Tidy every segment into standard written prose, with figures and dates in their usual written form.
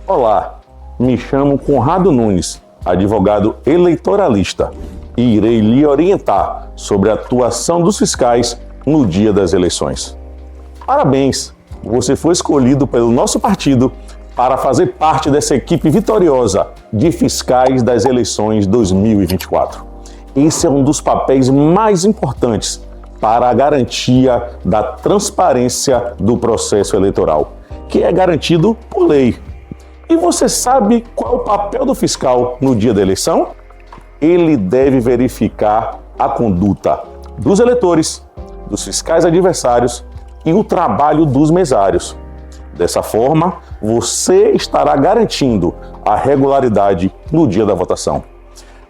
Olá, me chamo Conrado Nunes, advogado eleitoralista, e irei lhe orientar sobre a atuação dos fiscais no dia das eleições. Parabéns! Você foi escolhido pelo nosso partido para fazer parte dessa equipe vitoriosa de fiscais das eleições 2024. Esse é um dos papéis mais importantes para a garantia da transparência do processo eleitoral, que é garantido por lei. E você sabe qual é o papel do fiscal no dia da eleição? Ele deve verificar a conduta dos eleitores, dos fiscais adversários e o trabalho dos mesários. Dessa forma, você estará garantindo a regularidade no dia da votação.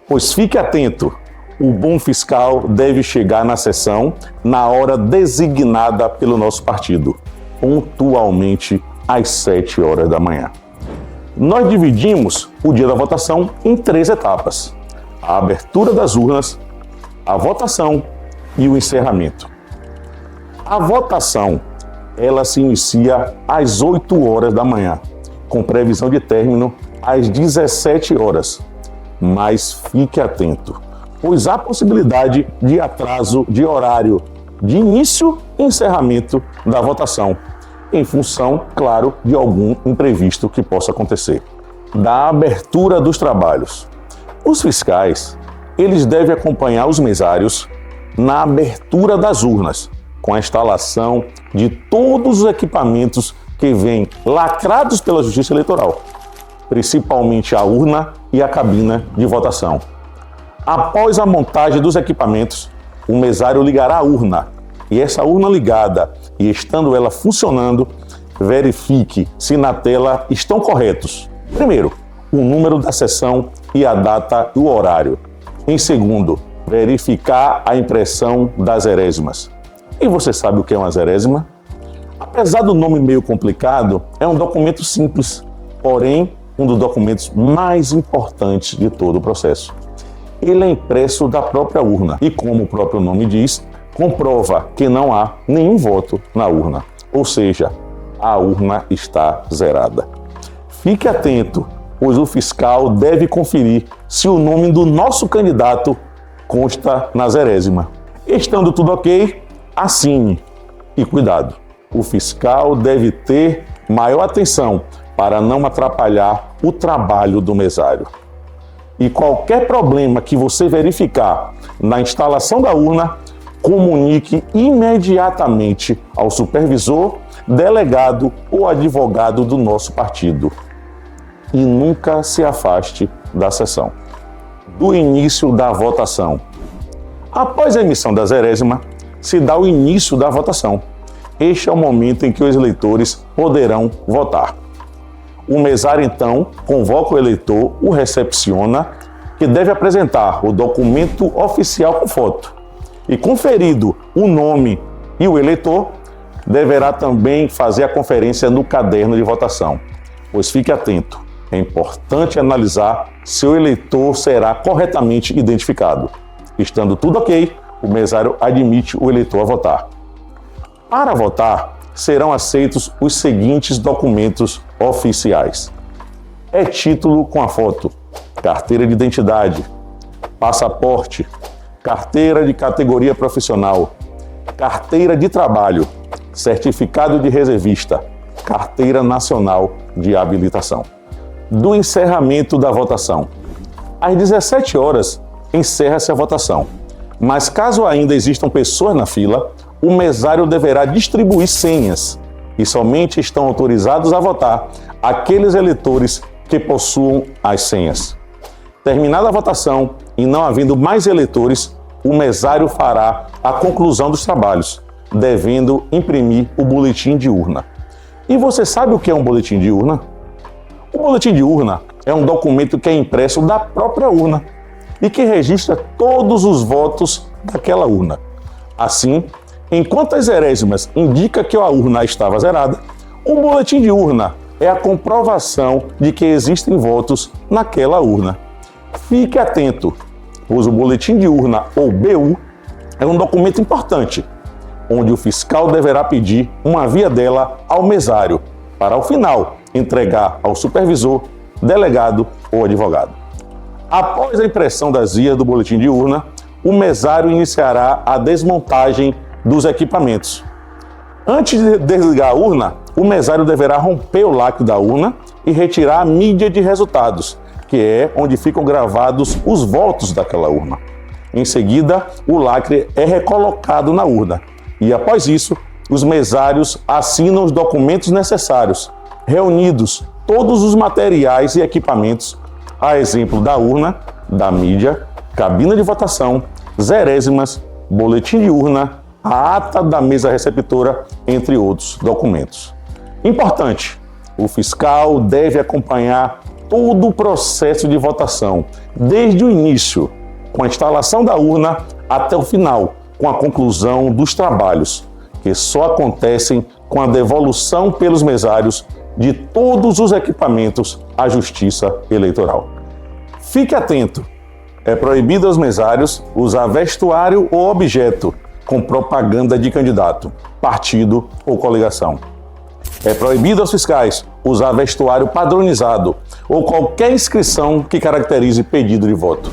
Pois fique atento, o bom fiscal deve chegar na sessão na hora designada pelo nosso partido, pontualmente às 7 horas da manhã. Nós dividimos o dia da votação em 3 etapas: a abertura das urnas, a votação e o encerramento. A votação, ela se inicia às 8 horas da manhã, com previsão de término às 17 horas. Mas fique atento, pois há possibilidade de atraso de horário de início e encerramento da votação, em função, claro, de algum imprevisto que possa acontecer. Da abertura dos trabalhos. Os fiscais, eles devem acompanhar os mesários na abertura das urnas, com a instalação de todos os equipamentos que vêm lacrados pela Justiça Eleitoral, principalmente a urna e a cabina de votação. Após a montagem dos equipamentos, o mesário ligará a urna, e essa urna ligada e estando ela funcionando, verifique se na tela estão corretos. Primeiro, o número da sessão e a data e o horário. Em segundo, verificar a impressão das erésimas. E você sabe o que é uma zerésima? Apesar do nome meio complicado, é um documento simples, porém um dos documentos mais importantes de todo o processo. Ele é impresso da própria urna e, como o próprio nome diz, comprova que não há nenhum voto na urna, ou seja, a urna está zerada. Fique atento, pois o fiscal deve conferir se o nome do nosso candidato consta na zerésima. Estando tudo ok, assine. E cuidado, o fiscal deve ter maior atenção para não atrapalhar o trabalho do mesário. E qualquer problema que você verificar na instalação da urna, comunique imediatamente ao supervisor, delegado ou advogado do nosso partido. E nunca se afaste da sessão. Do início da votação. Após a emissão da zerésima, se dá o início da votação. Este é o momento em que os eleitores poderão votar. O mesário, então, convoca o eleitor, o recepciona, que deve apresentar o documento oficial com foto. E conferido o nome e o eleitor, deverá também fazer a conferência no caderno de votação. Pois fique atento, é importante analisar se o eleitor será corretamente identificado. Estando tudo ok, o mesário admite o eleitor a votar. Para votar, serão aceitos os seguintes documentos oficiais: título com a foto, carteira de identidade, passaporte, carteira de categoria profissional, carteira de trabalho, certificado de reservista, carteira nacional de habilitação. Do encerramento da votação. Às 17 horas, encerra-se a votação. Mas caso ainda existam pessoas na fila, o mesário deverá distribuir senhas e somente estão autorizados a votar aqueles eleitores que possuam as senhas. Terminada a votação e não havendo mais eleitores, o mesário fará a conclusão dos trabalhos, devendo imprimir o boletim de urna. E você sabe o que é um boletim de urna? O boletim de urna é um documento que é impresso da própria urna e que registra todos os votos daquela urna. Assim, enquanto as zerésimas indicam que a urna estava zerada, o boletim de urna é a comprovação de que existem votos naquela urna. Fique atento, pois o boletim de urna, ou BU, é um documento importante, onde o fiscal deverá pedir uma via dela ao mesário, para ao final entregar ao supervisor, delegado ou advogado. Após a impressão das vias do boletim de urna, o mesário iniciará a desmontagem dos equipamentos. Antes de desligar a urna, o mesário deverá romper o lacre da urna e retirar a mídia de resultados, que é onde ficam gravados os votos daquela urna. Em seguida, o lacre é recolocado na urna e, após isso, os mesários assinam os documentos necessários, reunidos todos os materiais e equipamentos, a exemplo da urna, da mídia, cabina de votação, zerésimas, boletim de urna, a ata da mesa receptora, entre outros documentos. Importante, o fiscal deve acompanhar todo o processo de votação, desde o início, com a instalação da urna, até o final, com a conclusão dos trabalhos, que só acontecem com a devolução pelos mesários de todos os equipamentos à Justiça Eleitoral. Fique atento, é proibido aos mesários usar vestuário ou objeto com propaganda de candidato, partido ou coligação. É proibido aos fiscais usar vestuário padronizado ou qualquer inscrição que caracterize pedido de voto.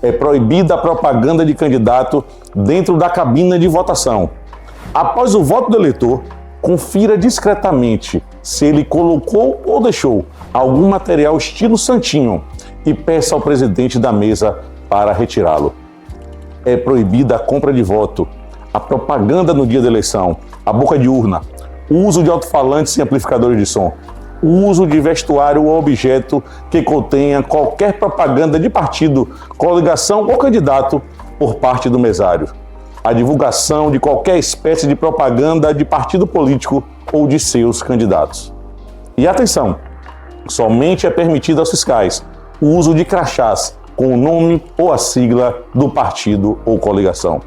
É proibida a propaganda de candidato dentro da cabina de votação. Após o voto do eleitor, confira discretamente se ele colocou ou deixou algum material estilo santinho e peça ao presidente da mesa para retirá-lo. É proibida a compra de voto, a propaganda no dia da eleição, a boca de urna, o uso de alto-falantes e amplificadores de som, o uso de vestuário ou objeto que contenha qualquer propaganda de partido, coligação ou candidato por parte do mesário, a divulgação de qualquer espécie de propaganda de partido político ou de seus candidatos. E atenção, somente é permitido aos fiscais o uso de crachás com o nome ou a sigla do partido ou coligação.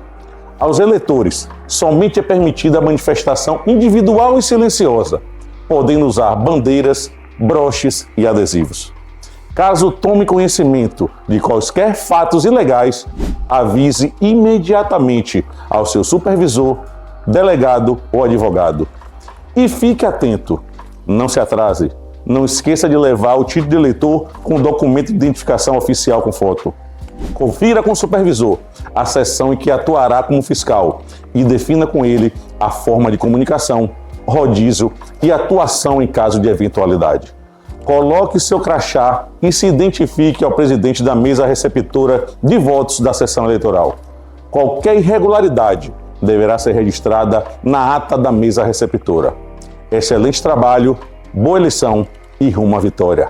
Aos eleitores, somente é permitida a manifestação individual e silenciosa, podendo usar bandeiras, broches e adesivos. Caso tome conhecimento de quaisquer fatos ilegais, avise imediatamente ao seu supervisor, delegado ou advogado. E fique atento, não se atrase, não esqueça de levar o título de eleitor com documento de identificação oficial com foto. Confira com o supervisor a sessão em que atuará como fiscal e defina com ele a forma de comunicação, rodízio e atuação em caso de eventualidade. Coloque seu crachá e se identifique ao presidente da mesa receptora de votos da sessão eleitoral. Qualquer irregularidade deverá ser registrada na ata da mesa receptora. Excelente trabalho, boa eleição e rumo à vitória.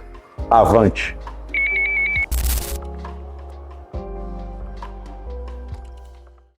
Avante!